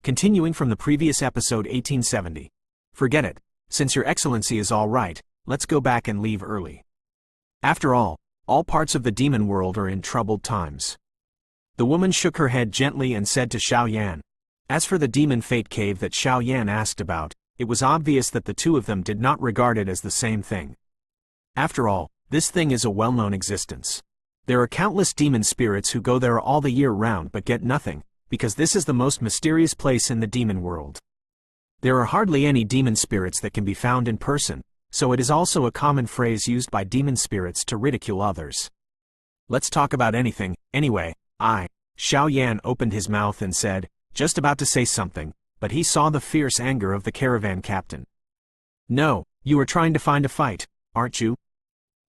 Continuing from the previous episode 1870. Forget it. Since your excellency is all right, let's go back and leave early. After all parts of the demon world are in troubled times. The woman shook her head gently and said to Xiao Yan. As for the demon fate cave that Xiao Yan asked about, it was obvious that the two of them did not regard it as the same thing. After all, this thing is a well-known existence. There are countless demon spirits who go there all the year round but get nothing, because this is the most mysterious place in the demon world. There are hardly any demon spirits that can be found in person, so it is also a common phrase used by demon spirits to ridicule others. Let's talk about anything, anyway. Xiao Yan opened his mouth and said, just about to say something, but he saw the fierce anger of the caravan captain. No, you are trying to find a fight, aren't you?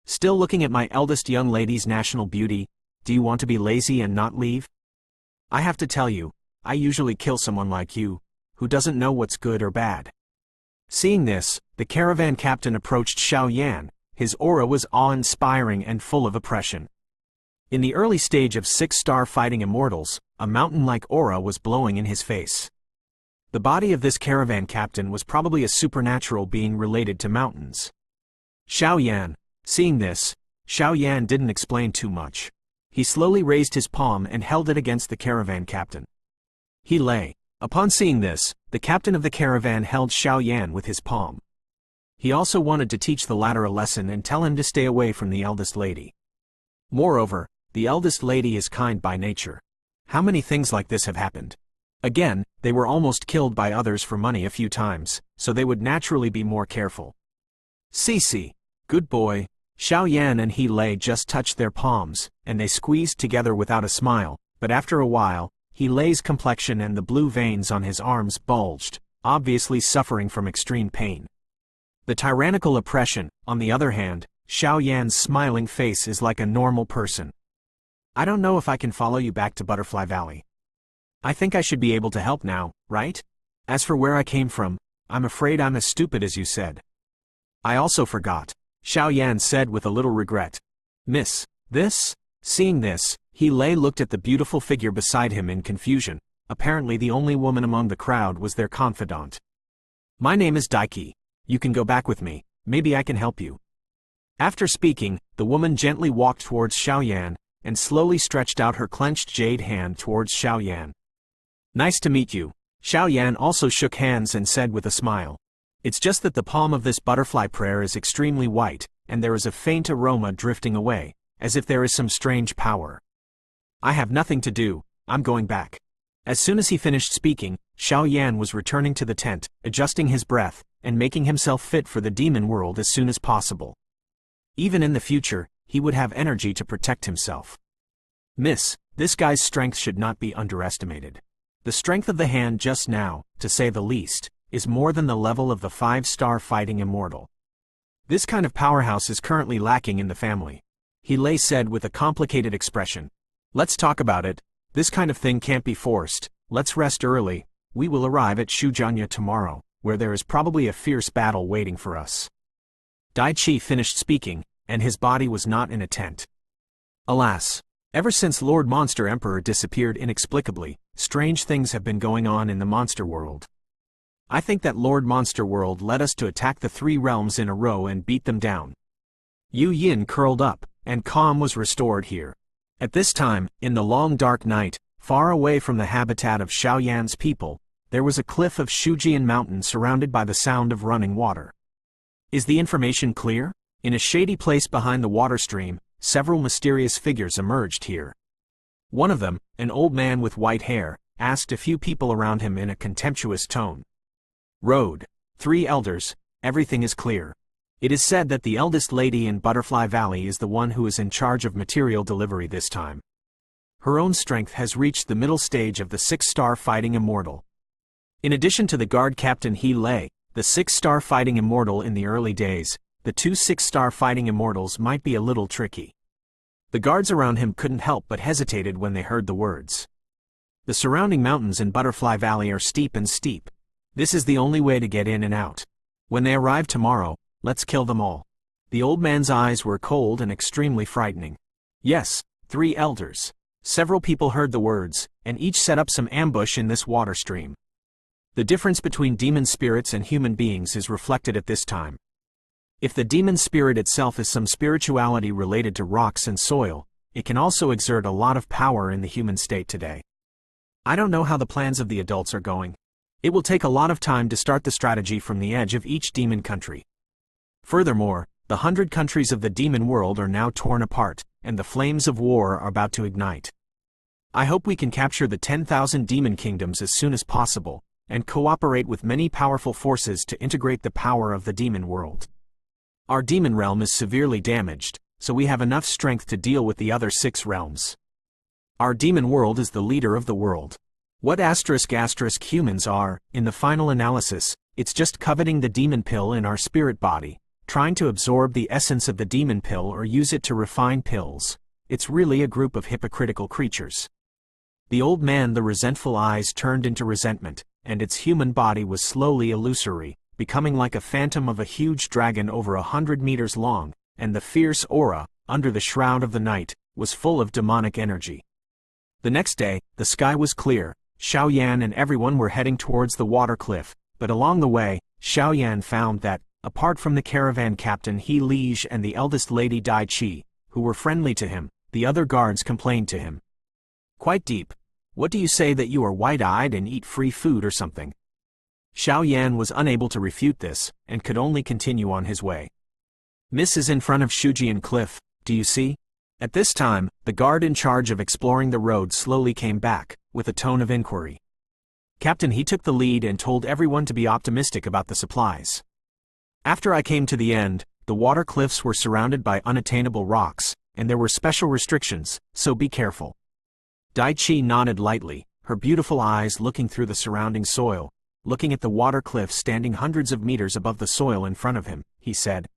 Still looking at my eldest young lady's national beauty? Do you want to be lazy and not leave? I have to tell you, I usually kill someone like you, who doesn't know what's good or bad. Seeing this, the caravan captain approached Xiao Yan. His aura was awe-inspiring and full of oppression. In the early stage of 6-star fighting immortals, a mountain-like aura was blowing in his face. The body of this caravan captain was probably a supernatural being related to mountains. Xiao Yan. Seeing this, Xiao Yan didn't explain too much. He slowly raised his palm and held it against the caravan captain. He lay. Upon seeing this, the captain of the caravan held Xiao Yan with his palm. He also wanted to teach the latter a lesson and tell him to stay away from the eldest lady. Moreover, the eldest lady is kind by nature. How many things like this have happened? Again, they were almost killed by others for money a few times, so they would naturally be more careful. Cici. Good boy. Xiao Yan and He Lei just touched their palms, and they squeezed together without a smile, but after a while, He Lei's complexion and the blue veins on his arms bulged, obviously suffering from extreme pain. The tyrannical oppression, on the other hand, Xiao Yan's smiling face is like a normal person. I don't know if I can follow you back to Butterfly Valley. I think I should be able to help now, right? As for where I came from, I'm afraid I'm as stupid as you said. I also forgot, Xiao Yan said with a little regret. Miss, this? Seeing this, He Lei looked at the beautiful figure beside him in confusion. Apparently the only woman among the crowd was their confidant. My name is Daiki. You can go back with me, maybe I can help you. After speaking, the woman gently walked towards Xiao Yan, and slowly stretched out her clenched jade hand towards Xiao Yan. Nice to meet you. Xiao Yan also shook hands and said with a smile. It's just that the palm of this butterfly prayer is extremely white, and there is a faint aroma drifting away, as if there is some strange power. I have nothing to do, I'm going back. As soon as he finished speaking, Xiao Yan was returning to the tent, adjusting his breath, and making himself fit for the demon world as soon as possible. Even in the future, he would have energy to protect himself. Miss, this guy's strength should not be underestimated. The strength of the hand just now, to say the least, is more than the level of the 5-star fighting immortal. This kind of powerhouse is currently lacking in the family. He Lei said with a complicated expression. Let's talk about it. This kind of thing can't be forced. Let's rest early. We will arrive at Shujanya tomorrow, where there is probably a fierce battle waiting for us. Dai Chi finished speaking, and his body was not in a tent. Alas, ever since Lord Monster Emperor disappeared inexplicably, strange things have been going on in the monster world. I think that Lord Monster World led us to attack the 3 realms in a row and beat them down. Yu Yin curled up, and calm was restored here. At this time, in the long dark night, far away from the habitat of Xiao Yan's people, there was a cliff of Shujian Mountain surrounded by the sound of running water. Is the information clear? In a shady place behind the water stream, several mysterious figures emerged here. One of them, an old man with white hair, asked a few people around him in a contemptuous tone. Road. 3 elders, everything is clear. It is said that the eldest lady in Butterfly Valley is the one who is in charge of material delivery this time. Her own strength has reached the middle stage of the 6-star fighting immortal. In addition to the guard captain He Lei, the 6-star fighting immortal in the early days, the 2 6-star fighting immortals might be a little tricky. The guards around him couldn't help but hesitated when they heard the words. The surrounding mountains in Butterfly Valley are steep and steep. This is the only way to get in and out. When they arrive tomorrow, let's kill them all. The old man's eyes were cold and extremely frightening. Yes, 3 elders. Several people heard the words, and each set up some ambush in this water stream. The difference between demon spirits and human beings is reflected at this time. If the demon spirit itself is some spirituality related to rocks and soil, it can also exert a lot of power in the human state today. I don't know how the plans of the adults are going. It will take a lot of time to start the strategy from the edge of each demon country. Furthermore, the 100 countries of the demon world are now torn apart, and the flames of war are about to ignite. I hope we can capture the 10,000 demon kingdoms as soon as possible, and cooperate with many powerful forces to integrate the power of the demon world. Our demon realm is severely damaged, so we have enough strength to deal with the other 6 realms. Our demon world is the leader of the world. What *** humans are, in the final analysis, it's just coveting the demon pill in our spirit body, trying to absorb the essence of the demon pill or use it to refine pills. It's really a group of hypocritical creatures. The old man, the resentful eyes turned into resentment, and its human body was slowly illusory, becoming like a phantom of a huge dragon over 100 meters long, and the fierce aura, under the shroud of the night, was full of demonic energy. The next day, the sky was clear. Xiao Yan and everyone were heading towards the water cliff, but along the way, Xiao Yan found that, apart from the caravan captain He Lige and the eldest lady Dai Qi, who were friendly to him, the other guards complained to him. "Quite deep. What do you say that you are wide-eyed and eat free food or something?" Xiao Yan was unable to refute this, and could only continue on his way. "Miss is in front of Shujian Cliff, do you see?" At this time, the guard in charge of exploring the road slowly came back, with a tone of inquiry. Captain He took the lead and told everyone to be optimistic about the supplies. "After I came to the end, the water cliffs were surrounded by unattainable rocks, and there were special restrictions, so be careful." Dai Qi nodded lightly, her beautiful eyes looking through the surrounding soil. Looking at the water cliff standing hundreds of meters above the soil in front of him, he said,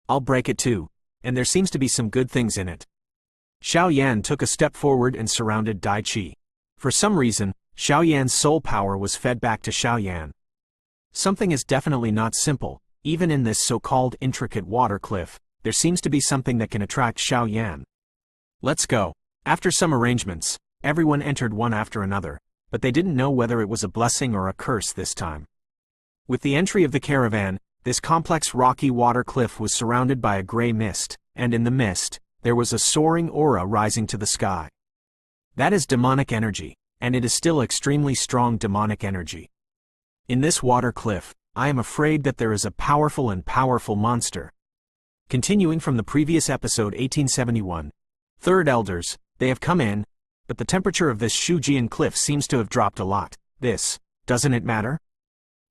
"I'll break it too, and there seems to be some good things in it." Xiao Yan took a step forward and surrounded Dai Qi. For some reason, Xiao Yan's soul power was fed back to Xiao Yan. Something is definitely not simple. Even in this so-called intricate water cliff, there seems to be something that can attract Xiao Yan. "Let's go." After some arrangements, everyone entered one after another, but they didn't know whether it was a blessing or a curse this time. With the entry of the caravan, this complex rocky water cliff was surrounded by a gray mist, and in the mist, there was a soaring aura rising to the sky. That is demonic energy, and it is still extremely strong demonic energy. In this water cliff, I am afraid that there is a powerful monster. Continuing from the previous episode 1871, Third Elders, they have come in, but the temperature of this Shujian cliff seems to have dropped a lot. Doesn't it matter?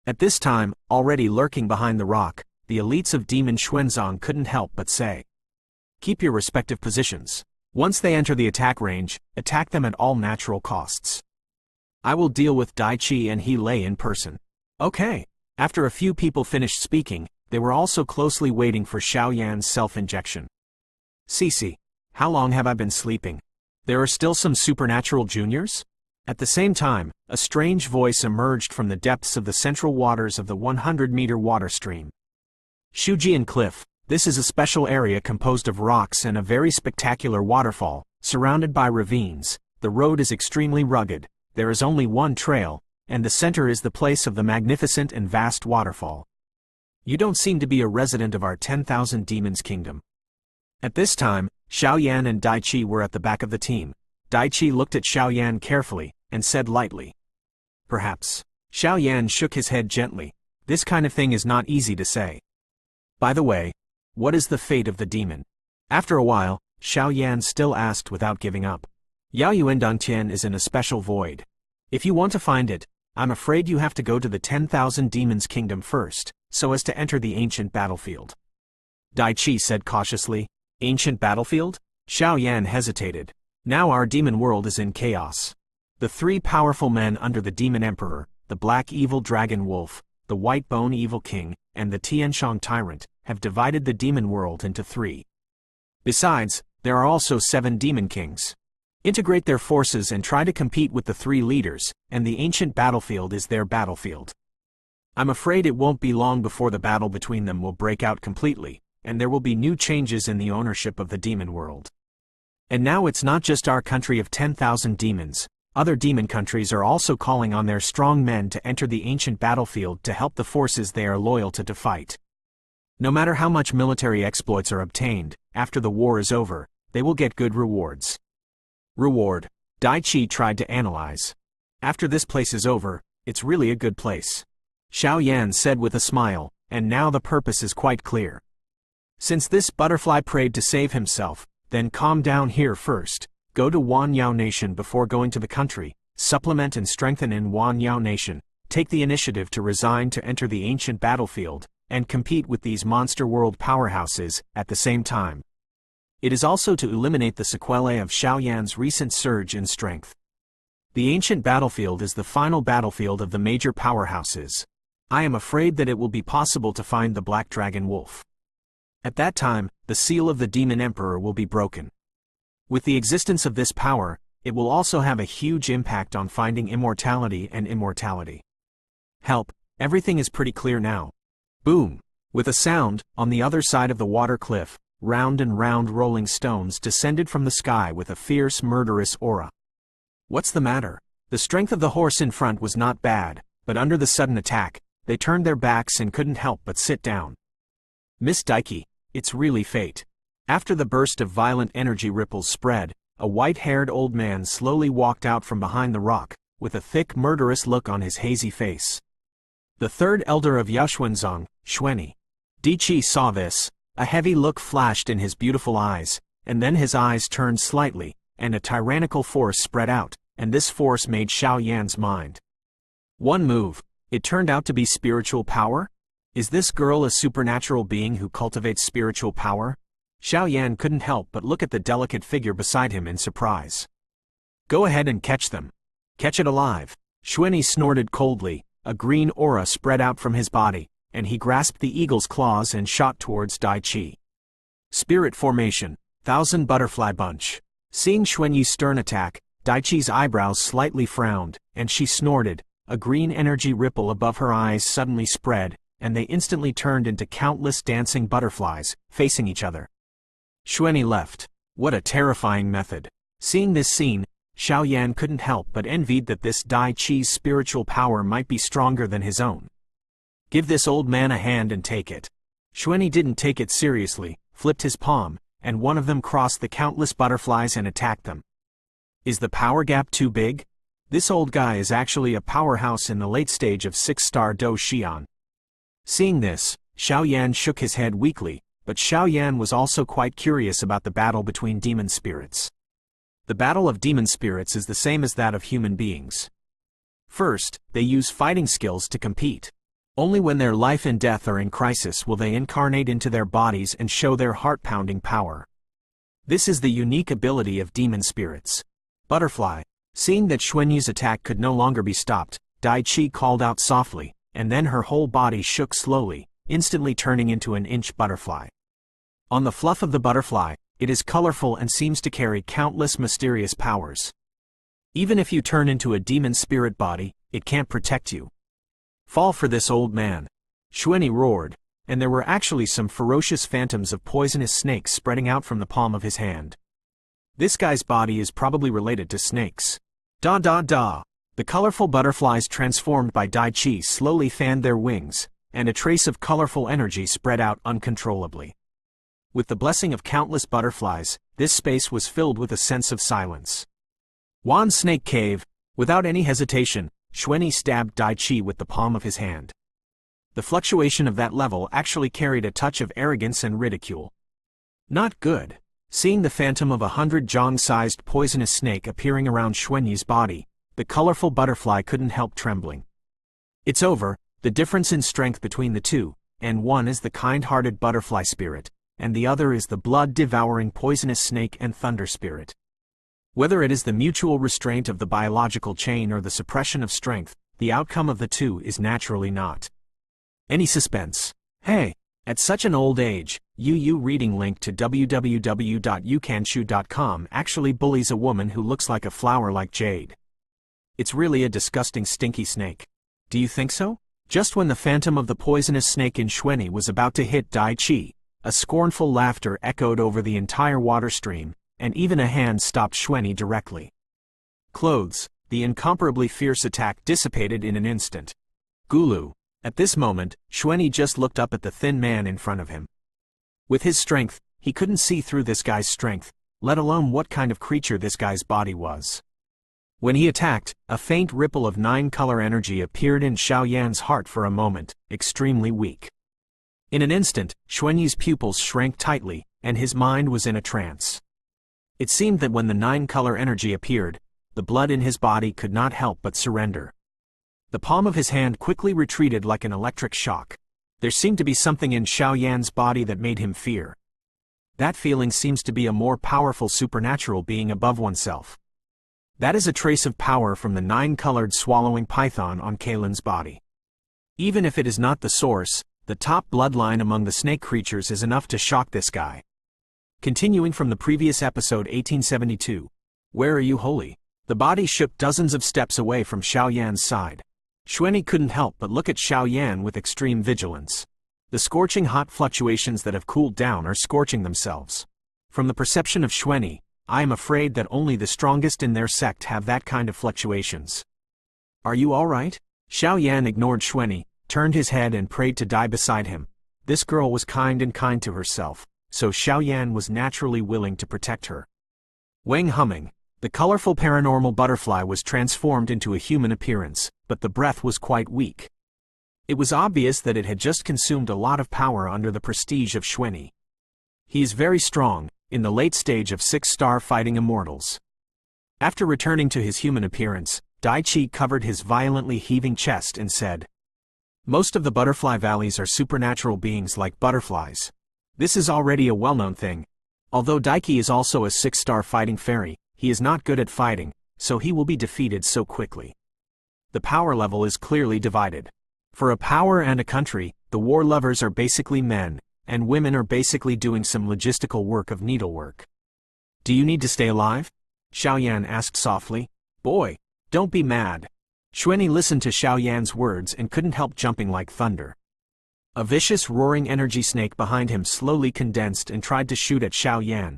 At this time, already lurking behind the rock, the elites of Demon Xuanzang couldn't help but say, "Keep your respective positions. Once they enter the attack range, attack them at all natural costs. I will deal with Dai Qi and He Lei in person." Okay. After a few people finished speaking, they were also closely waiting for Xiao Yan's self-injection. "Cici, how long have I been sleeping? There are still some supernatural juniors?" At the same time, a strange voice emerged from the depths of the central waters of the 100-meter water stream. "Shujian Cliff, this is a special area composed of rocks and a very spectacular waterfall, surrounded by ravines. The road is extremely rugged, there is only one trail, and the center is the place of the magnificent and vast waterfall. You don't seem to be a resident of our 10,000 demons kingdom." At this time, Xiao Yan and Dai Qi were at the back of the team. Dai Qi looked at Xiao Yan carefully, and said lightly, "Perhaps." Xiao Yan shook his head gently. "This kind of thing is not easy to say. By the way, what is the fate of the demon?" After a while, Xiao Yan still asked without giving up. "Yao Yuandangtian is in a special void. If you want to find it, I'm afraid you have to go to the 10,000 demons kingdom first, so as to enter the ancient battlefield." Dai Qi said cautiously. "Ancient battlefield?" Xiao Yan hesitated. Now our demon world is in chaos. The 3 powerful men under the demon emperor, the black evil dragon wolf, the white bone evil king, and the Tianshang tyrant, have divided the demon world into 3. Besides, there are also 7 demon kings. Integrate their forces and try to compete with the 3 leaders, and the ancient battlefield is their battlefield. I'm afraid it won't be long before the battle between them will break out completely, and there will be new changes in the ownership of the demon world. And now it's not just our country of 10,000 demons, Other demon countries are also calling on their strong men to enter the ancient battlefield to help the forces they are loyal to fight. No matter how much military exploits are obtained, after the war is over, they will get good rewards. Reward. Daichi tried to analyze. After this place is over, it's really a good place. Xiao Yan said with a smile, and now the purpose is quite clear. Since this butterfly prayed to save himself, then calm down here first, go to Wanyao Nation before going to the country, supplement and strengthen in Wanyao Nation, take the initiative to resign to enter the ancient battlefield, and compete with these monster world powerhouses at the same time. It is also to eliminate the sequelae of Xiao Yan's recent surge in strength. The ancient battlefield is the final battlefield of the major powerhouses. I am afraid that it will be possible to find the Black Dragon Wolf. At that time, the seal of the Demon Emperor will be broken. With the existence of this power, it will also have a huge impact on finding immortality and immortality. Help, everything is pretty clear now. Boom! With a sound, on the other side of the water cliff, round and round rolling stones descended from the sky with a fierce murderous aura. What's the matter? The strength of the horse in front was not bad, but under the sudden attack, they turned their backs and couldn't help but sit down. Miss Daiki, it's really fate. After the burst of violent energy ripples spread, a white-haired old man slowly walked out from behind the rock, with a thick murderous look on his hazy face. The third elder of Yaxuanzong, Xuanyi. Diqi saw this. A heavy look flashed in his beautiful eyes, and then his eyes turned slightly, and a tyrannical force spread out, and this force made Xiao Yan's mind. One move. It turned out to be spiritual power? Is this girl a supernatural being who cultivates spiritual power? Xiao Yan couldn't help but look at the delicate figure beside him in surprise. Go ahead and catch them. Catch it alive. Xuanyi snorted coldly, a green aura spread out from his body, and he grasped the eagle's claws and shot towards Daichi. Spirit formation, 1000 butterfly bunch. Seeing Xuanyi's stern attack, Daichi's eyebrows slightly frowned, and she snorted. A green energy ripple above her eyes suddenly spread, and they instantly turned into countless dancing butterflies, facing each other. Xuanyi left. What a terrifying method. Seeing this scene, Xiao Yan couldn't help but envied that this Daichi's spiritual power might be stronger than his own. Give this old man a hand and take it. Xuanyi didn't take it seriously, flipped his palm, and one of them crossed the countless butterflies and attacked them. Is the power gap too big? This old guy is actually a powerhouse in the late stage of 6-star Do Xian. Seeing this, Xiao Yan shook his head weakly, but Xiao Yan was also quite curious about the battle between demon spirits. The battle of demon spirits is the same as that of human beings. First, they use fighting skills to compete. Only when their life and death are in crisis will they incarnate into their bodies and show their heart-pounding power. This is the unique ability of demon spirits. Butterfly. Seeing that Xuanyi's attack could no longer be stopped, Daichi called out softly, and then her whole body shook slowly, instantly turning into an inch butterfly. On the fluff of the butterfly, it is colorful and seems to carry countless mysterious powers. Even if you turn into a demon spirit body, it can't protect you. Fall for this old man. Xuanyi roared, and there were actually some ferocious phantoms of poisonous snakes spreading out from the palm of his hand. This guy's body is probably related to snakes. Da da da! The colorful butterflies transformed by Daichi slowly fanned their wings, and a trace of colorful energy spread out uncontrollably. With the blessing of countless butterflies, this space was filled with a sense of silence. Wan Snake Cave. Without any hesitation, Xuanyi stabbed Daichi with the palm of his hand. The fluctuation of that level actually carried a touch of arrogance and ridicule. Not good. Seeing the phantom of 100 jong-sized poisonous snake appearing around Xuanyi's body, the colorful butterfly couldn't help trembling. It's over, the difference in strength between the two, and one is the kind-hearted butterfly spirit, and the other is the blood-devouring poisonous snake and thunder spirit. Whether it is the mutual restraint of the biological chain or the suppression of strength, the outcome of the two is naturally not any suspense. Hey, at such an old age, reading link to www.youcanshu.com actually bullies a woman who looks like a flower like jade. It's really a disgusting stinky snake. Do you think so? Just when the phantom of the poisonous snake in Xuanyi was about to hit Daichi, a scornful laughter echoed over the entire water stream, and even a hand stopped Xuanyi directly. Clothes. the incomparably fierce attack dissipated in an instant. Gulu. At this moment, Xuanyi just looked up at the thin man in front of him. With his strength, he couldn't see through this guy's strength, let alone what kind of creature this guy's body was. When he attacked, a faint ripple of 9-color energy appeared in Xiaoyan's heart for a moment, extremely weak. In an instant, Xuanyi's pupils shrank tightly, and his mind was in a trance. It seemed that when the 9-color energy appeared, the blood in his body could not help but surrender. The palm of his hand quickly retreated like an electric shock. There seemed to be something in Xiaoyan's body that made him fear. That feeling seems to be a more powerful supernatural being above oneself. That is a trace of power from the 9-colored swallowing python on Kalen's body. Even if it is not the source, the top bloodline among the snake creatures is enough to shock this guy. Continuing from the previous episode 1872, Where are you, holy? The body shook dozens of steps away from Xiaoyan's side. Xuanyi couldn't help but look at Xiaoyan with extreme vigilance. The scorching hot fluctuations that have cooled down are scorching themselves. From the perception of Xuanyi, I am afraid that only the strongest in their sect have that kind of fluctuations. Are you all right? Xiaoyan ignored Xuanyi, turned his head and prayed to die beside him. This girl was kind to herself, so Xiaoyan was naturally willing to protect her. Wang humming. The colorful paranormal butterfly was transformed into a human appearance, but the breath was quite weak. It was obvious that it had just consumed a lot of power under the prestige of Xuanyi. He is very strong, in the late stage of 6-star fighting immortals. After returning to his human appearance, Daichi covered his violently heaving chest and said, Most of the butterfly valleys are supernatural beings like butterflies. This is already a well-known thing. Although Daiki is also a 6-star fighting fairy, he is not good at fighting, so he will be defeated so quickly. The power level is clearly divided. For a power and a country, the war lovers are basically men, and women are basically doing some logistical work of needlework. Do you need to stay alive? Xiaoyan asked softly. Boy, don't be mad. Xuanyi listened to Xiaoyan's words and couldn't help jumping like thunder. A vicious roaring energy snake behind him slowly condensed and tried to shoot at Xiaoyan.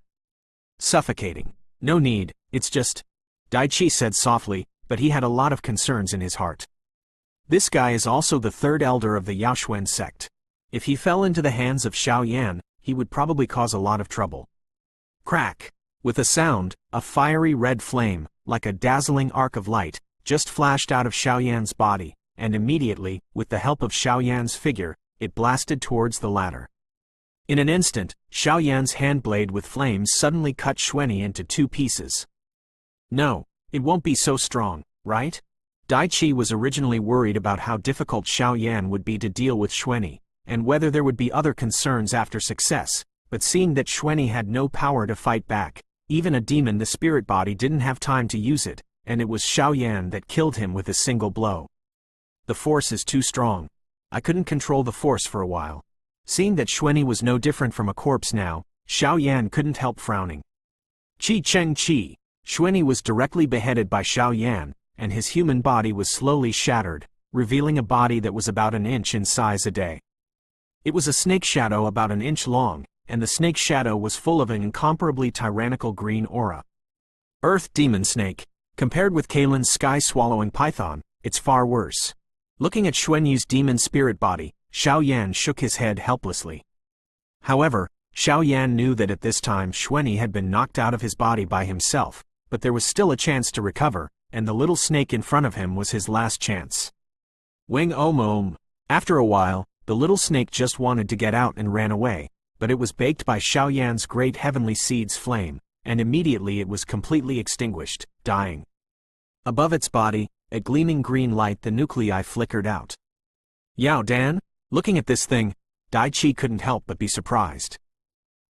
Suffocating. No need, it's just... Daichi said softly, but he had a lot of concerns in his heart. This guy is also the third elder of the Yaoxuan sect. If he fell into the hands of Xiaoyan, he would probably cause a lot of trouble. Crack! With a sound, a fiery red flame, like a dazzling arc of light, just flashed out of Xiaoyan's body, and immediately, with the help of Xiaoyan's figure, it blasted towards the ladder. In an instant, Xiaoyan's handblade with flames suddenly cut Xuanyi into 2 pieces. No, it won't be so strong, right? Daichi was originally worried about how difficult Xiaoyan would be to deal with Xuanyi, and whether there would be other concerns after success, but seeing that Xuanyi had no power to fight back, even a demon the spirit body didn't have time to use it, and it was Xiaoyan that killed him with a single blow. The force is too strong. I couldn't control the force for a while. Seeing that Xuanyi was no different from a corpse now, Xiaoyan couldn't help frowning. Qi Cheng Qi. Xuanyi was directly beheaded by Xiaoyan, and his human body was slowly shattered, revealing a body that was about an inch in size a day. It was a snake shadow about an inch long, and the snake shadow was full of an incomparably tyrannical green aura. Earth Demon Snake. Compared with Kalen's sky-swallowing python, it's far worse. Looking at Xuanyi's demon spirit body, Xiaoyan shook his head helplessly. However, Xiaoyan knew that at this time Xuanyi had been knocked out of his body by himself, but there was still a chance to recover, and the little snake in front of him was his last chance. Wing Om Om. After a while, the little snake just wanted to get out and ran away, but it was baked by Xiaoyan's great heavenly seed's flame, and immediately it was completely extinguished, dying. Above its body, a gleaming green light, the nuclei flickered out. Yao Dan? Looking at this thing, Daichi couldn't help but be surprised.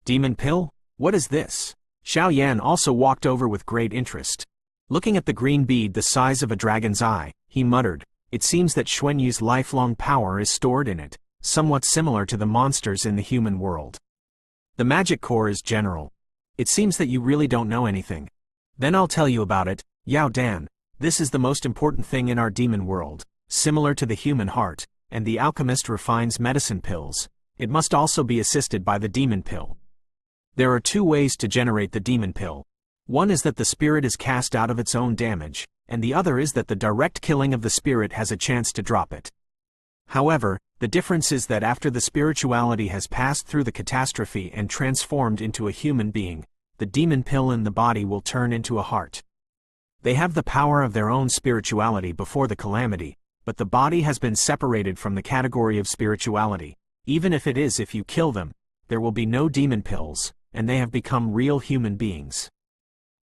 Demon pill? What is this? Xiaoyan also walked over with great interest. Looking at the green bead the size of a dragon's eye, he muttered, it seems that Xuanyi's lifelong power is stored in it, somewhat similar to the monsters in the human world. The magic core is general. It seems that you really don't know anything. Then I'll tell you about it, Yao Dan. This is the most important thing in our demon world, similar to the human heart, and the alchemist refines medicine pills. It must also be assisted by the demon pill. There are 2 ways to generate the demon pill. One is that the spirit is cast out of its own damage, and the other is that the direct killing of the spirit has a chance to drop it. However, the difference is that after the spirituality has passed through the catastrophe and transformed into a human being, the demon pill in the body will turn into a heart. They have the power of their own spirituality before the calamity, but the body has been separated from the category of spirituality. Even if you kill them, there will be no demon pills, and they have become real human beings.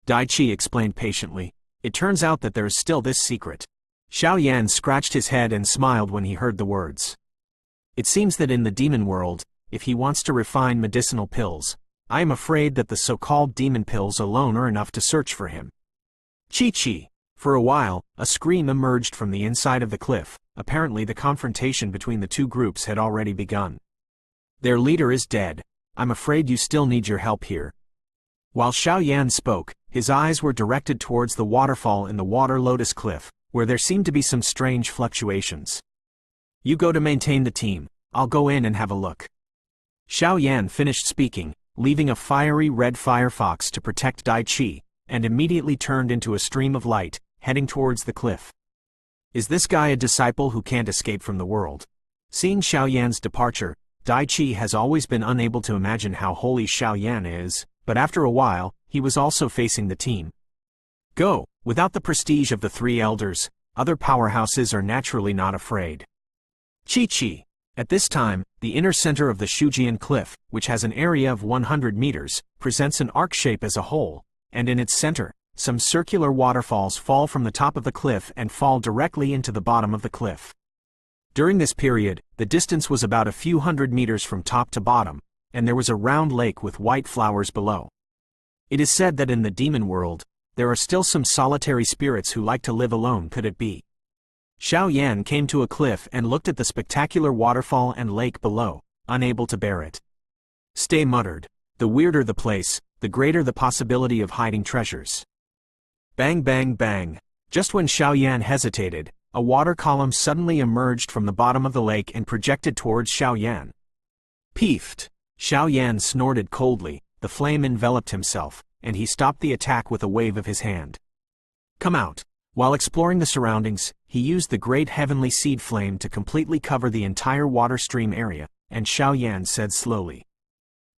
Daichi explained patiently. It turns out that there is still this secret. Xiao Yan scratched his head and smiled when he heard the words. It seems that in the demon world, if he wants to refine medicinal pills, I am afraid that the so-called demon pills alone are enough to search for him. Chi-chi. For a while, a scream emerged from the inside of the cliff. Apparently the confrontation between the two groups had already begun. Their leader is dead. I'm afraid you still need your help here. While Xiao Yan spoke, his eyes were directed towards the waterfall in the water lotus cliff, where there seemed to be some strange fluctuations. You go to maintain the team, I'll go in and have a look. Xiao Yan finished speaking, leaving a fiery red firefox to protect Daichi, and immediately turned into a stream of light, heading towards the cliff. Is this guy a disciple who can't escape from the world? Seeing Xiao Yan's departure, Daichi has always been unable to imagine how holy Xiao Yan is, but after a while, he was also facing the team. Go! Without the prestige of the three elders, other powerhouses are naturally not afraid. Chi-chi. At this time, the inner center of the Shujian cliff, which has an area of 100 meters, presents an arc shape as a whole, and in its center, some circular waterfalls fall from the top of the cliff and fall directly into the bottom of the cliff. During this period, the distance was about a few hundred meters from top to bottom, and there was a round lake with white flowers below. It is said that in the demon world, there are still some solitary spirits who like to live alone. Could it be? Xiao Yan came to a cliff and looked at the spectacular waterfall and lake below, unable to bear it. Stay muttered. The weirder the place, the greater the possibility of hiding treasures. Bang bang bang. Just when Xiao Yan hesitated, a water column suddenly emerged from the bottom of the lake and projected towards Xiao Yan. Peefed. Xiao Yan snorted coldly, the flame enveloped himself, and he stopped the attack with a wave of his hand. Come out. While exploring the surroundings, he used the great heavenly seed flame to completely cover the entire water stream area, and Xiao Yan said slowly.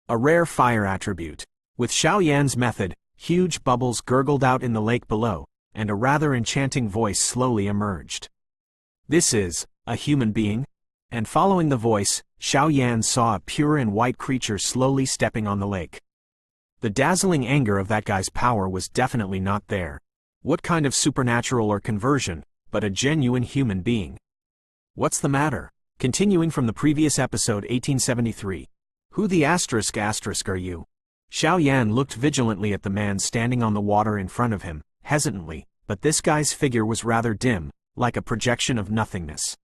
A rare fire attribute. With Xiao Yan's method, huge bubbles gurgled out in the lake below, and a rather enchanting voice slowly emerged. This is a human being? And following the voice, Xiao Yan saw a pure and white creature slowly stepping on the lake. The dazzling anger of that guy's power was definitely not there. What kind of supernatural or conversion, but a genuine human being? What's the matter? Continuing from the previous episode 1873. Who the asterisk are you? Xiao Yan looked vigilantly at the man standing on the water in front of him, hesitantly, but this guy's figure was rather dim, like a projection of nothingness.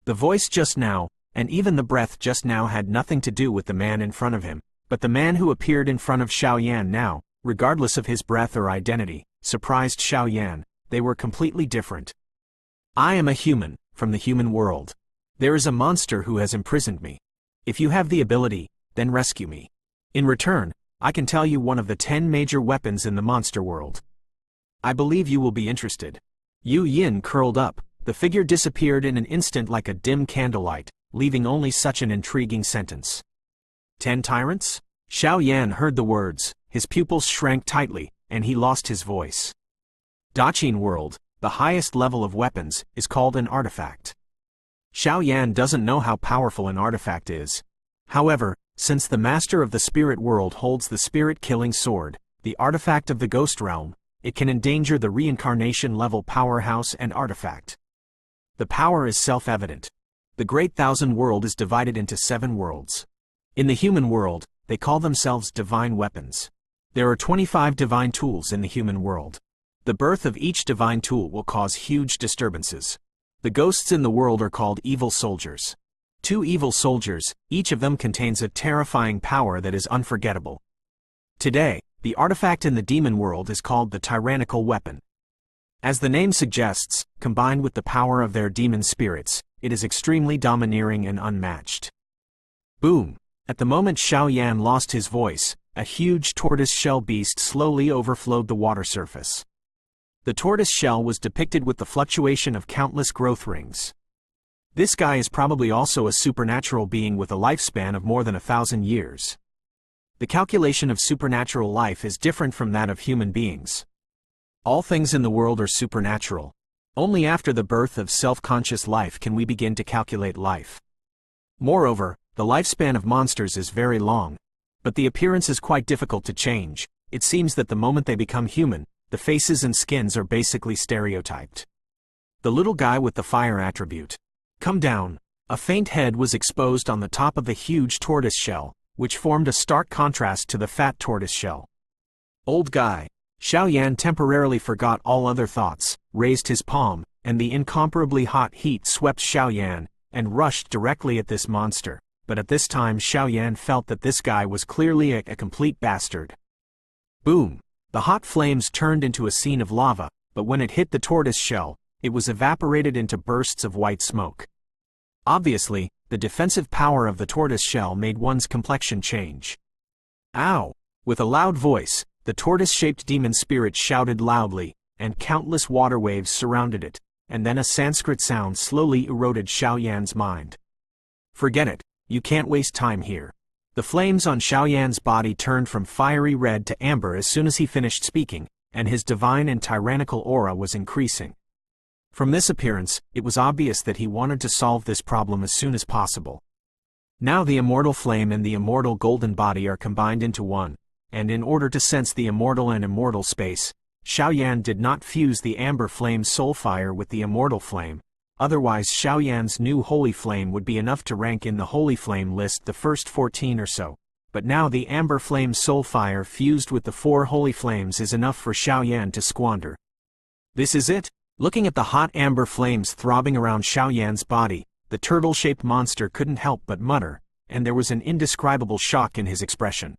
The voice just now, and even the breath just now had nothing to do with the man in front of him, but the man who appeared in front of Xiao Yan now, regardless of his breath or identity, surprised Xiao Yan. They were completely different. I am a human, from the human world. There is a monster who has imprisoned me. If you have the ability, then rescue me. In return, I can tell you one of the 10 major weapons in the monster world. I believe you will be interested. Yu Yin curled up, the figure disappeared in an instant like a dim candlelight, leaving only such an intriguing sentence. 10 tyrants? Xiao Yan heard the words, his pupils shrank tightly, and he lost his voice. Daqin world, the highest level of weapons, is called an artifact. Xiao Yan doesn't know how powerful an artifact is. However, since the master of the spirit world holds the spirit-killing sword, the artifact of the ghost realm, it can endanger the reincarnation-level powerhouse and artifact. The power is self-evident. The Great Thousand World is divided into 7 worlds. In the human world, they call themselves divine weapons. There are 25 divine tools in the human world. The birth of each divine tool will cause huge disturbances. The ghosts in the world are called evil soldiers. 2 evil soldiers, each of them contains a terrifying power that is unforgettable. Today, the artifact in the demon world is called the tyrannical weapon. As the name suggests, combined with the power of their demon spirits, it is extremely domineering and unmatched. Boom! At the moment Xiao Yan lost his voice, a huge tortoise-shell beast slowly overflowed the water surface. The tortoise shell was depicted with the fluctuation of countless growth rings. This guy is probably also a supernatural being with a lifespan of more than 1,000 years. The calculation of supernatural life is different from that of human beings. All things in the world are supernatural. Only after the birth of self-conscious life can we begin to calculate life. Moreover, the lifespan of monsters is very long, but the appearance is quite difficult to change. It seems that the moment they become human, the faces and skins are basically stereotyped. The little guy with the fire attribute. Come down. A faint head was exposed on the top of the huge tortoise shell, which formed a stark contrast to the fat tortoise shell. Old guy. Xiao Yan temporarily forgot all other thoughts, raised his palm, and the incomparably hot heat swept Xiao Yan, and rushed directly at this monster. But at this time Xiao Yan felt that this guy was clearly a complete bastard. Boom! The hot flames turned into a scene of lava, but when it hit the tortoise shell, it was evaporated into bursts of white smoke. Obviously, the defensive power of the tortoise shell made one's complexion change. Ow! With a loud voice, the tortoise-shaped demon spirit shouted loudly, and countless water waves surrounded it, and then a Sanskrit sound slowly eroded Xiao Yan's mind. Forget it, you can't waste time here. The flames on Xiao Yan's body turned from fiery red to amber as soon as he finished speaking, and his divine and tyrannical aura was increasing. From this appearance, it was obvious that he wanted to solve this problem as soon as possible. Now the immortal flame and the immortal golden body are combined into one, and in order to sense the immortal and immortal space, Xiao Yan did not fuse the amber flame soul fire with the immortal flame. Otherwise Xiao Yan's new holy flame would be enough to rank in the holy flame list the first 14 or so, but now the amber flame soul fire fused with the 4 holy flames is enough for Xiao Yan to squander. This is it? Looking at the hot amber flames throbbing around Xiao Yan's body, the turtle-shaped monster couldn't help but mutter, and there was an indescribable shock in his expression.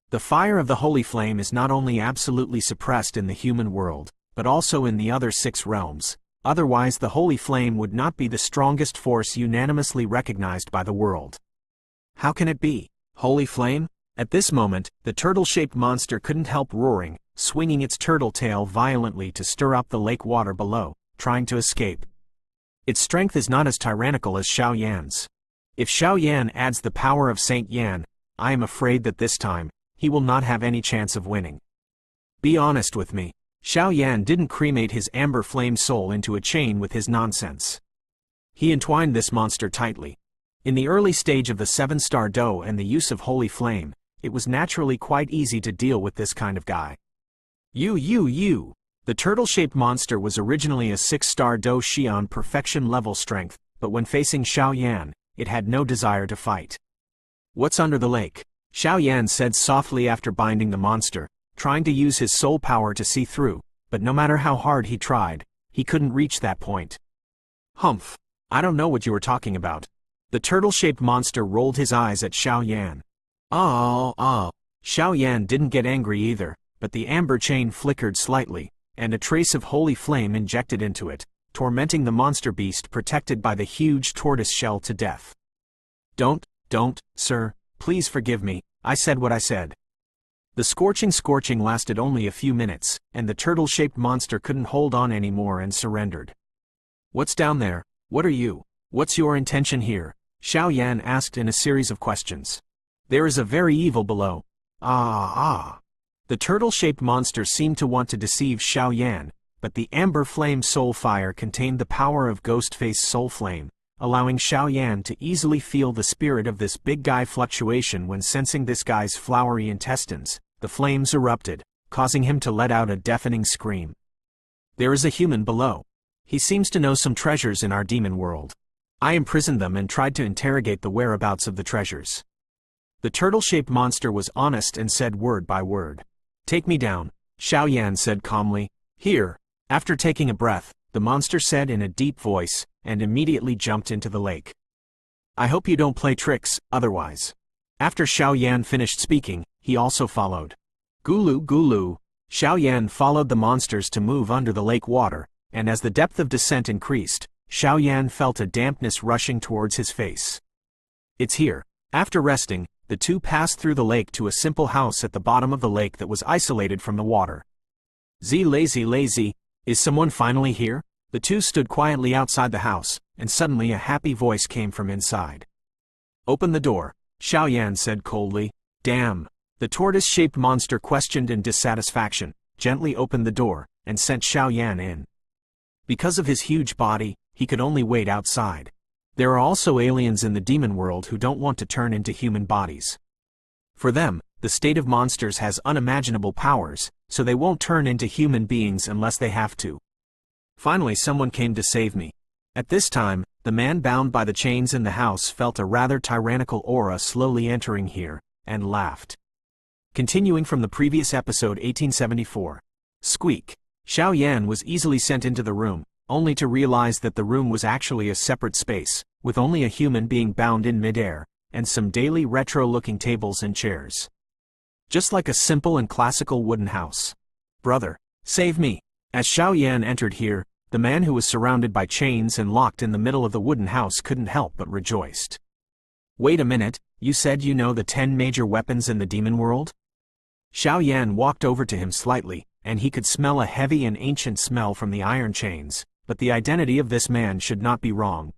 The fire of the holy flame is not only absolutely suppressed in the human world, but also in the other 6 realms. Otherwise the holy flame would not be the strongest force unanimously recognized by the world. How can it be? Holy flame? At this moment, the turtle-shaped monster couldn't help roaring, swinging its turtle tail violently to stir up the lake water below, trying to escape. Its strength is not as tyrannical as Xiao Yan's. If Xiao Yan adds the power of Saint Yan, I am afraid that this time, he will not have any chance of winning. Be honest with me. Xiao Yan didn't cremate his amber flame soul into a chain with his nonsense. He entwined this monster tightly. In the early stage of the 7-star dough and the use of holy flame, it was naturally quite easy to deal with this kind of guy. You! The turtle-shaped monster was originally a 6-star dough Xian perfection level strength, but when facing Xiao Yan, it had no desire to fight. What's under the lake? Xiao Yan said softly after binding the monster, trying to use his soul power to see through, but no matter how hard he tried, he couldn't reach that point. Humph! I don't know what you were talking about. The turtle-shaped monster rolled his eyes at Xiao Yan. Xiao Yan didn't get angry either, but the amber chain flickered slightly, and a trace of holy flame injected into it, tormenting the monster beast protected by the huge tortoise shell to death. Don't, sir, please forgive me, I said what I said. The scorching lasted only a few minutes, and the turtle-shaped monster couldn't hold on anymore and surrendered. What's down there? What are you? What's your intention here? Xiao Yan asked in a series of questions. There is a very evil below. The turtle-shaped monster seemed to want to deceive Xiao Yan, but the amber flame soul fire contained the power of Ghostface soul flame, allowing Xiao Yan to easily feel the spirit of this big guy fluctuation. When sensing this guy's flowery intestines, the flames erupted, causing him to let out a deafening scream. There is a human below. He seems to know some treasures in our demon world. I imprisoned them and tried to interrogate the whereabouts of the treasures. The turtle-shaped monster was honest and said word by word. Take me down, Xiao Yan said calmly. Here. After taking a breath, the monster said in a deep voice, and immediately jumped into the lake. I hope you don't play tricks, otherwise. After Xiao Yan finished speaking, he also followed. Gulu. Xiao Yan followed the monsters to move under the lake water, and as the depth of descent increased, Xiao Yan felt a dampness rushing towards his face. It's here. After resting, the two passed through the lake to a simple house at the bottom of the lake that was isolated from the water. Lazy, Is someone finally here? The two stood quietly outside the house, and suddenly a happy voice came from inside. Open the door, Xiaoyan said coldly. Damn. The tortoise-shaped monster questioned in dissatisfaction, gently opened the door, and sent Xiaoyan in. Because of his huge body, he could only wait outside. There are also aliens in the demon world who don't want to turn into human bodies. For them, the state of monsters has unimaginable powers, so they won't turn into human beings unless they have to. Finally someone came to save me. At this time, the man bound by the chains in the house felt a rather tyrannical aura slowly entering here, and laughed. Continuing from the previous episode 1874. Squeak. Xiaoyan was easily sent into the room, only to realize that the room was actually a separate space, with only a human being bound in midair, and some daily retro-looking tables and chairs. Just like a simple and classical wooden house. Brother, save me. As Xiaoyan entered here, the man who was surrounded by chains and locked in the middle of the wooden house couldn't help but rejoiced. Wait a minute, you said you know the 10 major weapons in the demon world? Xiaoyan walked over to him slightly, and he could smell a heavy and ancient smell from the iron chains, but the identity of this man should not be wrong.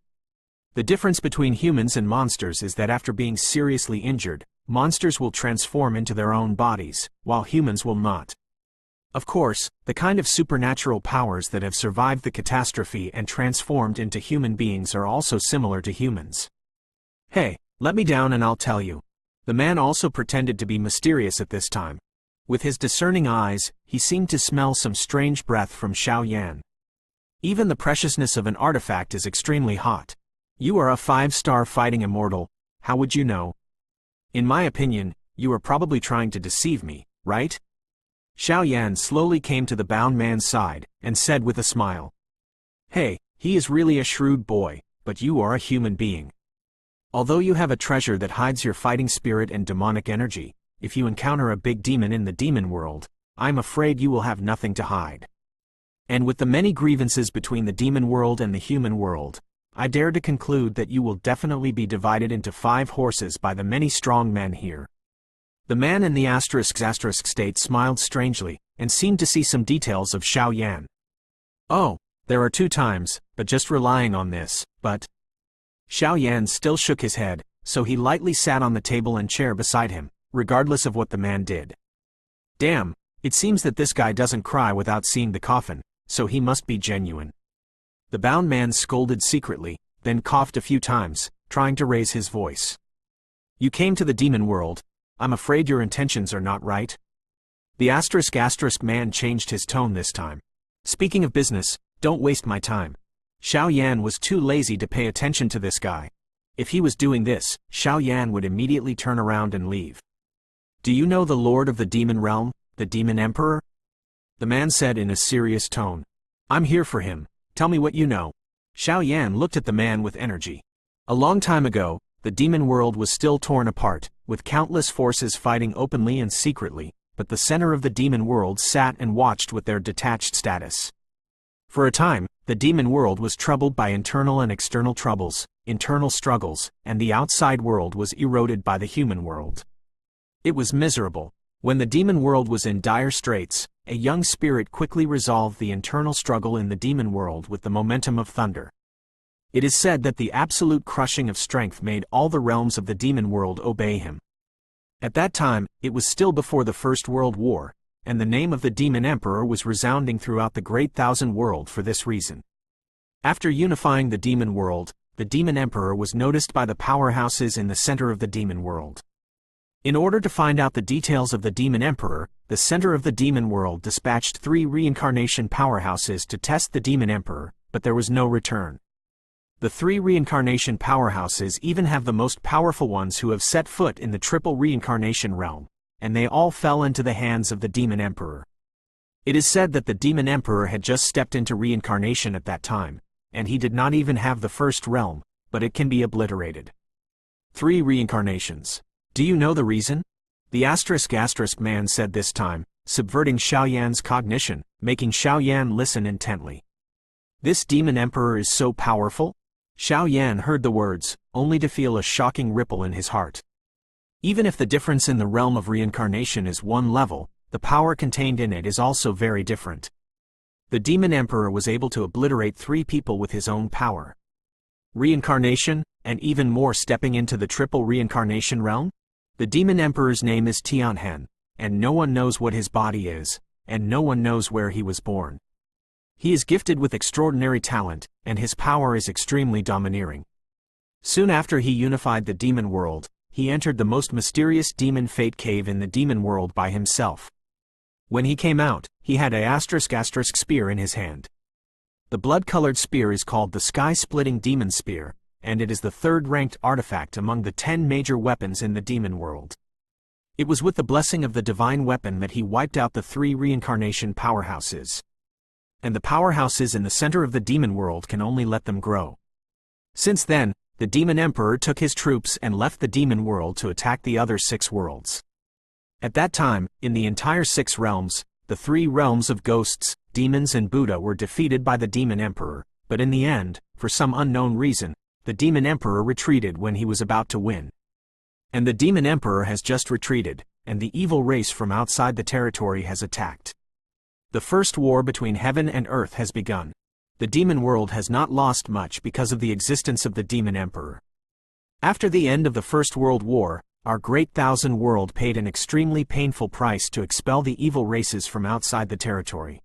The difference between humans and monsters is that after being seriously injured, monsters will transform into their own bodies, while humans will not. Of course, the kind of supernatural powers that have survived the catastrophe and transformed into human beings are also similar to humans. Hey, let me down and I'll tell you. The man also pretended to be mysterious at this time. With his discerning eyes, he seemed to smell some strange breath from Xiaoyan. Even the preciousness of an artifact is extremely hot. You are a 5-star fighting immortal, how would you know? In my opinion, you are probably trying to deceive me, right? Xiaoyan slowly came to the bound man's side, and said with a smile. Hey, he is really a shrewd boy, but you are a human being. Although you have a treasure that hides your fighting spirit and demonic energy, if you encounter a big demon in the demon world, I'm afraid you will have nothing to hide. And with the many grievances between the demon world and the human world, I dare to conclude that you will definitely be divided into 5 horses by the many strong men here. The man in the asterisk state smiled strangely, and seemed to see some details of Xiaoyan. Oh, there are 2 times, but just relying on this, but... Xiaoyan still shook his head, so he lightly sat on the table and chair beside him, regardless of what the man did. Damn, it seems that this guy doesn't cry without seeing the coffin, so he must be genuine. The bound man scolded secretly, then coughed a few times, trying to raise his voice. You came to the demon world. I'm afraid your intentions are not right. The asterisk man changed his tone this time. Speaking of business, don't waste my time. Xiaoyan was too lazy to pay attention to this guy. If he was doing this, Xiaoyan would immediately turn around and leave. Do you know the Lord of the Demon Realm, the Demon Emperor? The man said in a serious tone. I'm here for him. Tell me what you know. Xiaoyan looked at the man with energy. A long time ago, the demon world was still torn apart, with countless forces fighting openly and secretly, but the center of the demon world sat and watched with their detached status. For a time, the demon world was troubled by internal and external troubles, internal struggles, and the outside world was eroded by the human world. It was miserable. When the demon world was in dire straits, a young spirit quickly resolved the internal struggle in the demon world with the momentum of thunder. It is said that the absolute crushing of strength made all the realms of the demon world obey him. At that time, it was still before the First World War, and the name of the Demon Emperor was resounding throughout the Great Thousand World for this reason. After unifying the demon world, the Demon Emperor was noticed by the powerhouses in the center of the demon world. In order to find out the details of the Demon Emperor, the center of the demon world dispatched 3 reincarnation powerhouses to test the Demon Emperor, but there was no return. The 3 reincarnation powerhouses even have the most powerful ones who have set foot in the triple reincarnation realm, and they all fell into the hands of the Demon Emperor. It is said that the Demon Emperor had just stepped into reincarnation at that time, and he did not even have the first realm, but it can be obliterated. 3 reincarnations. Do you know the reason? The asterisk man said this time, subverting Xiaoyan's cognition, making Xiaoyan listen intently. This Demon Emperor is so powerful? Xiaoyan heard the words, only to feel a shocking ripple in his heart. Even if the difference in the realm of reincarnation is 1 level, the power contained in it is also very different. The Demon Emperor was able to obliterate 3 people with his own power. Reincarnation, and even more stepping into the triple reincarnation realm? The Demon Emperor's name is Tianhen, and no one knows what his body is, and no one knows where he was born. He is gifted with extraordinary talent, and his power is extremely domineering. Soon after he unified the demon world, he entered the most mysterious demon fate cave in the demon world by himself. When he came out, he had a *** spear in his hand. The blood-colored spear is called the Sky-Splitting Demon Spear, and it is the 3rd-ranked artifact among the 10 major weapons in the demon world. It was with the blessing of the divine weapon that he wiped out the 3 reincarnation powerhouses. And the powerhouses in the center of the demon world can only let them grow. Since then, the Demon Emperor took his troops and left the demon world to attack the other 6 worlds. At that time, in the entire 6 realms, the 3 realms of ghosts, demons and Buddha were defeated by the Demon Emperor, but in the end, for some unknown reason, the Demon Emperor retreated when he was about to win. And the Demon Emperor has just retreated, and the evil race from outside the territory has attacked. The first war between heaven and earth has begun. The demon world has not lost much because of the existence of the Demon Emperor. After the end of the First World War, our great Thousand World paid an extremely painful price to expel the evil races from outside the territory.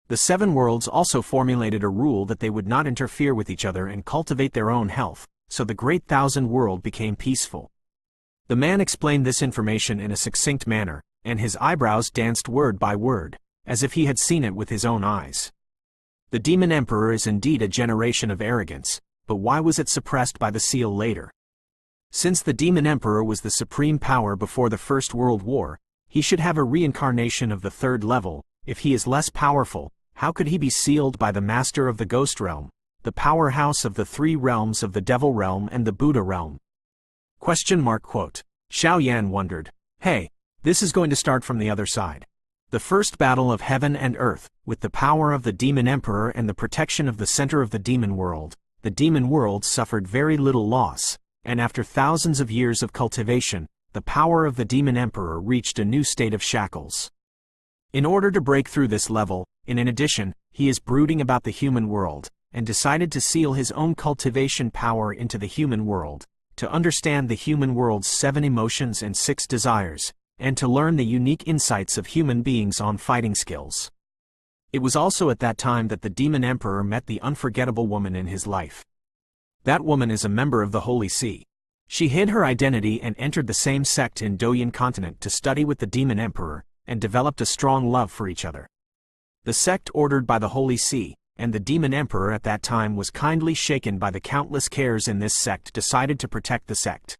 The 7 worlds also formulated a rule that they would not interfere with each other and cultivate their own health, so the great Thousand World became peaceful. The man explained this information in a succinct manner, and his eyebrows danced word by word, as if he had seen it with his own eyes. The Demon Emperor is indeed a generation of arrogance, but why was it suppressed by the seal later? Since the Demon Emperor was the supreme power before the First World War, he should have a reincarnation of the 3rd level. If he is less powerful, how could he be sealed by the Master of the Ghost Realm, the powerhouse of the 3 realms of the Devil Realm and the Buddha Realm? Xiao Yan wondered, hey, this is going to start from the other side. The first battle of heaven and earth, with the power of the Demon Emperor and the protection of the center of the demon world, the demon world suffered very little loss, and after thousands of years of cultivation, the power of the Demon Emperor reached a new state of shackles. In order to break through this level, in addition, he is brooding about the human world, and decided to seal his own cultivation power into the human world, to understand the human world's 7 emotions and 6 desires, and to learn the unique insights of human beings on fighting skills. It was also at that time that the Demon Emperor met the unforgettable woman in his life. That woman is a member of the Holy See. She hid her identity and entered the same sect in Douyin continent to study with the Demon Emperor, and developed a strong love for each other. The sect ordered by the Holy See, and the Demon Emperor at that time was kindly shaken by the countless cares in this sect, decided to protect the sect.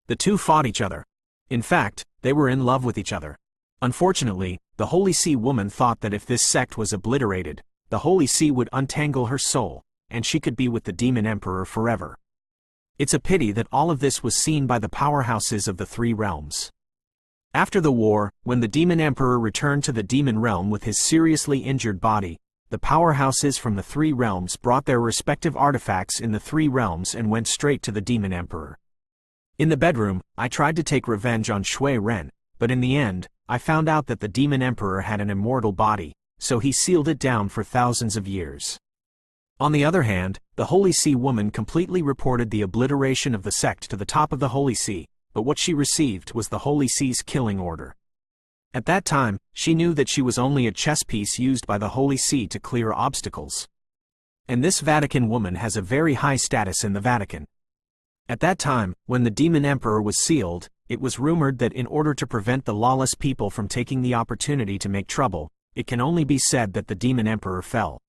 The 2 fought each other. In fact, they were in love with each other. Unfortunately, the Holy See woman thought that if this sect was obliterated, the Holy See would untangle her soul, and she could be with the Demon Emperor forever. It's a pity that all of this was seen by the powerhouses of the 3 realms. After the war, when the Demon Emperor returned to the demon realm with his seriously injured body, the powerhouses from the 3 realms brought their respective artifacts in the 3 realms and went straight to the Demon Emperor. In the bedroom, I tried to take revenge on Shui Ren, but in the end, I found out that the Demon Emperor had an immortal body, so he sealed it down for thousands of years. On the other hand, the Holy See woman completely reported the obliteration of the sect to the top of the Holy See, but what she received was the Holy See's killing order. At that time, she knew that she was only a chess piece used by the Holy See to clear obstacles. And this Vatican woman has a very high status in the Vatican. At that time, when the Demon Emperor was sealed, it was rumored that in order to prevent the lawless people from taking the opportunity to make trouble, it can only be said that the Demon Emperor fell.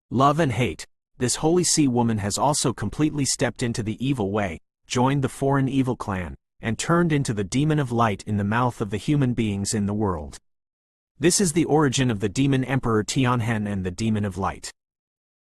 Love and hate. This Holy See woman has also completely stepped into the evil way, joined the foreign evil clan, and turned into the demon of light in the mouth of the human beings in the world. This is the origin of the Demon Emperor Tianhen and the Demon of Light.